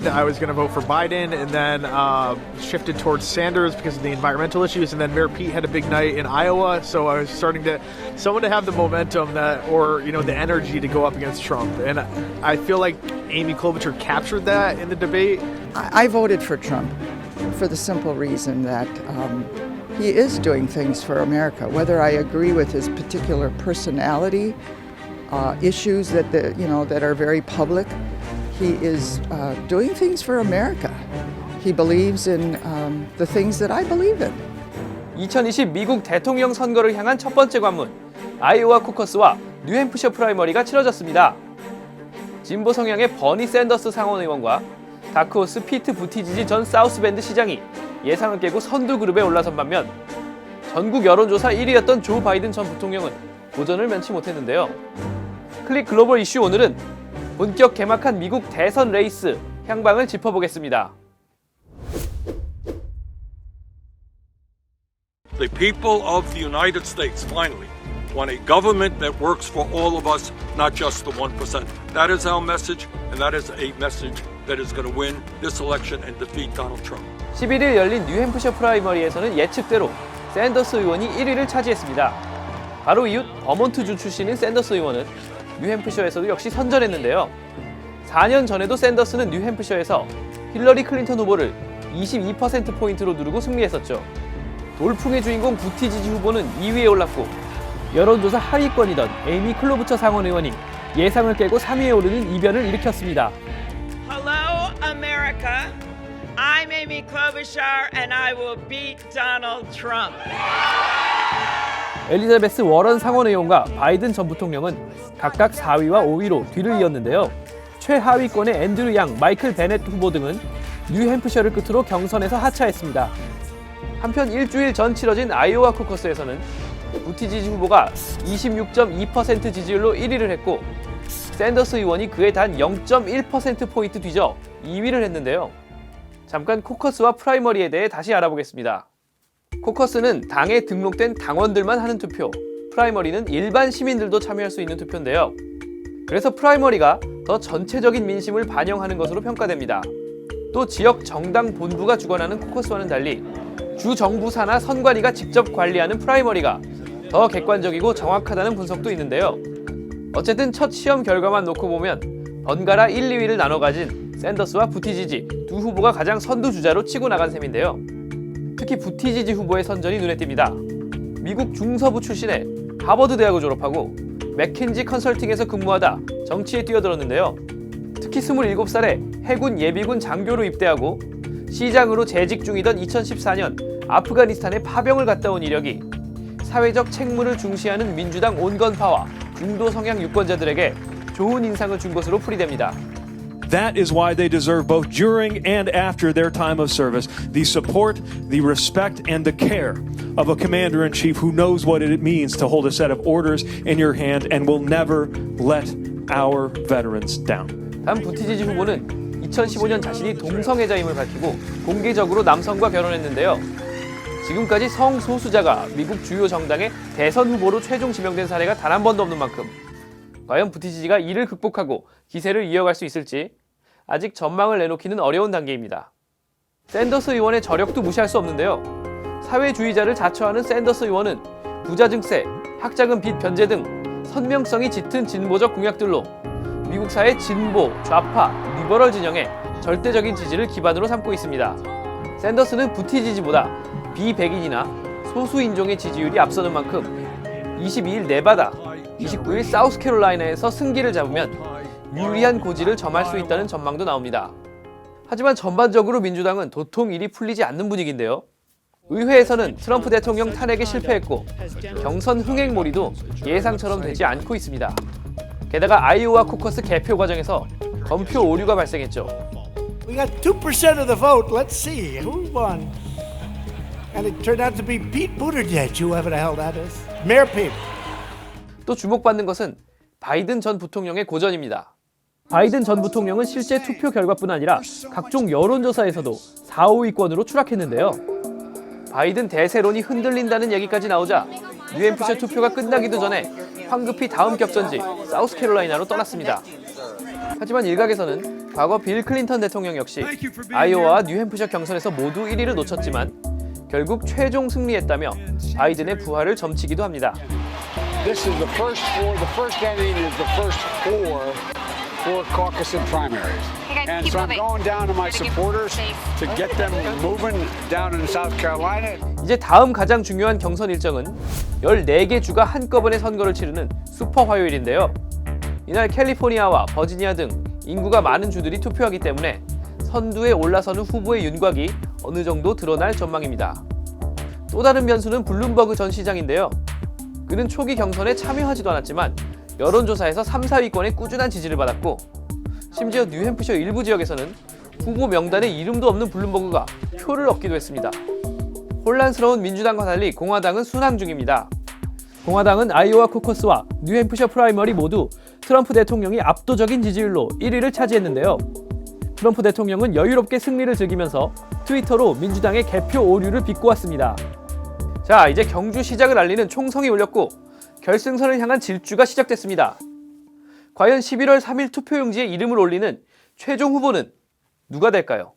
I was going to vote for Biden and then shifted towards Sanders because of the environmental issues. And then Mayor Pete had a big night in Iowa. So I was starting to, someone to have the momentum that, or, you know, the energy to go up against Trump. And I feel like Amy Klobuchar captured that in the debate. I voted for Trump for the simple reason that he is doing things for America. Whether I agree with his particular personality, issues that that are very public, he is doing things for America. He believes in the things that I believe in. 2020 미국 대통령 선거를 향한 첫 번째 관문, 아이오와 코커스와 뉴햄프셔 프라이머리가 치러졌습니다. 진보 성향의 버니 샌더스 상원 의원과 다크호스 피트 부티지지 전 사우스밴드 시장이 예상을 깨고 선두 그룹에 올라선 반면 전국 여론조사 1위였던 조 바이든 전 부통령은 도전을 면치 못했는데요. 클릭 글로벌 이슈 오늘은 본격 개막한 미국 대선 레이스 향방을 짚어보겠습니다. The people of the United States finally want a government that works for all of us, not just the 1%. That is our message, and that is a message that is going to win this election and defeat Donald Trump. 11일 열린 뉴햄프셔 프라이머리에서는 예측대로 샌더스 의원이 1위를 차지했습니다. 바로 이웃 버몬트주 출신인 샌더스 의원은 뉴햄프셔에서도 역시 선전했는데요. 4년 전에도 샌더스는 뉴햄프셔에서 힐러리 클린턴 후보를 22%포인트로 누르고 승리했었죠. 돌풍의 주인공 부티지지 후보는 2위에 올랐고 여론조사 하위권이던 에이미 클로부처 상원 의원이 예상을 깨고 3위에 오르는 이변을 일으켰습니다. Hello, America. I'm Amy Klobuchar, and I will beat Donald Trump. 엘리자베스 워런 상원 의원과 바이든 전 부통령은 각각 4위와 5위로 뒤를 이었는데요. 최하위권의 앤드류 양, 마이클 베넷 후보 등은 뉴햄프셔를 끝으로 경선에서 하차했습니다. 한편 일주일 전 치러진 아이오와 코커스에서는 부티지지 후보가 26.2% 지지율로 1위를 했고 샌더스 의원이 그에 단 0.1%포인트 뒤져 2위를 했는데요. 잠깐 코커스와 프라이머리에 대해 다시 알아보겠습니다. 코커스는 당에 등록된 당원들만 하는 투표, 프라이머리는 일반 시민들도 참여할 수 있는 투표인데요. 그래서 프라이머리가 더 전체적인 민심을 반영하는 것으로 평가됩니다. 또 지역 정당 본부가 주관하는 코커스와는 달리 주 정부 산하 선관위가 직접 관리하는 프라이머리가 더 객관적이고 정확하다는 분석도 있는데요. 어쨌든 첫 시험 결과만 놓고 보면 번갈아 1, 2위를 나눠 가진 샌더스와 부티지지 두 후보가 가장 선두주자로 치고 나간 셈인데요. 특히 부티지지 후보의 선전이 눈에 띕니다. 미국 중서부 출신의 하버드 대학을 졸업하고 맥킨지 컨설팅에서 근무하다 정치에 뛰어들었는데요. 특히 27살에 해군 예비군 장교로 입대하고 시장으로 재직 중이던 2014년 아프가니스탄에 파병을 갔다 온 이력이 사회적 책무를 중시하는 민주당 온건파와 중도 성향 유권자들에게 좋은 인상을 준 것으로 풀이됩니다. That is why they deserve both during and after their time of service the support, the respect, and the care of a commander-in-chief who knows what it means to hold a set of orders in your hand and will never let our veterans down. 단 부티지지 후보는 2015년 자신이 동성애자임을 밝히고 공개적으로 남성과 결혼했는데요. 지금까지 성소수자가 미국 주요 정당의 대선 후보로 최종 지명된 사례가 단 한 번도 없는 만큼 과연 부티지지가 이를 극복하고 기세를 이어갈 수 있을지 아직 전망을 내놓기는 어려운 단계입니다. 샌더스 의원의 저력도 무시할 수 없는데요. 사회주의자를 자처하는 샌더스 의원은 부자 증세, 학자금 빚 변제 등 선명성이 짙은 진보적 공약들로 미국 사회 진보, 좌파, 리버럴 진영의 절대적인 지지를 기반으로 삼고 있습니다. 샌더스는 부티지지보다 비백인이나 소수인종의 지지율이 앞서는 만큼 22일 네바다, 29일 사우스캐롤라이나에서 승기를 잡으면 유리한 고지를 점할 수 있다는 전망도 나옵니다. 하지만 전반적으로 민주당은 도통 일이 풀리지 않는 분위기인데요. 의회에서는 트럼프 대통령 탄핵에 실패했고 경선 흥행몰이도 예상처럼 되지 않고 있습니다. 게다가 아이오와 코커스 개표 과정에서 검표 오류가 발생했죠. We got 2% of the vote. Let's see who won. And it turned out to be Pete Buttigieg, whoever the hell that is. Mayor Pete. 또 주목받는 것은 바이든 전 부통령의 고전입니다. 바이든 전 부통령은 실제 투표 결과뿐 아니라 각종 여론조사에서도 4, 5위권으로 추락했는데요. 바이든 대세론이 흔들린다는 얘기까지 나오자 뉴햄프셔 투표가 끝나기도 전에 황급히 다음 격전지 사우스캐롤라이나로 떠났습니다. 하지만 일각에서는 과거 빌 클린턴 대통령 역시 아이오와와 뉴햄프셔 경선에서 모두 1위를 놓쳤지만 결국 최종 승리했다며 바이든의 부활을 점치기도 합니다. This is the first inning is the first four caucus and primaries. And so I'm going down to my supporters to get them moving down in South Carolina. 이제 다음 가장 중요한 경선 일정은 14개 주가 한꺼번에 선거를 치르는 슈퍼 화요일인데요. 이날 캘리포니아와 버지니아 등 인구가 많은 주들이 투표하기 때문에 선두에 올라서는 후보의 윤곽이 어느 정도 드러날 전망입니다. 또 다른 변수는 블룸버그 전 시장인데요. 그는 초기 경선에 참여하지도 않았지만 여론조사에서 3, 4위권에 꾸준한 지지를 받았고 심지어 뉴햄프셔 일부 지역에서는 후보 명단에 이름도 없는 블룸버그가 표를 얻기도 했습니다. 혼란스러운 민주당과 달리 공화당은 순항 중입니다. 공화당은 아이오와 코커스와 뉴햄프셔 프라이머리 모두 트럼프 대통령이 압도적인 지지율로 1위를 차지했는데요. 트럼프 대통령은 여유롭게 승리를 즐기면서 트위터로 민주당의 개표 오류를 비꼬았습니다. 자, 이제 경주 시작을 알리는 총성이 울렸고 결승선을 향한 질주가 시작됐습니다. 과연 11월 3일 투표용지에 이름을 올리는 최종 후보는 누가 될까요?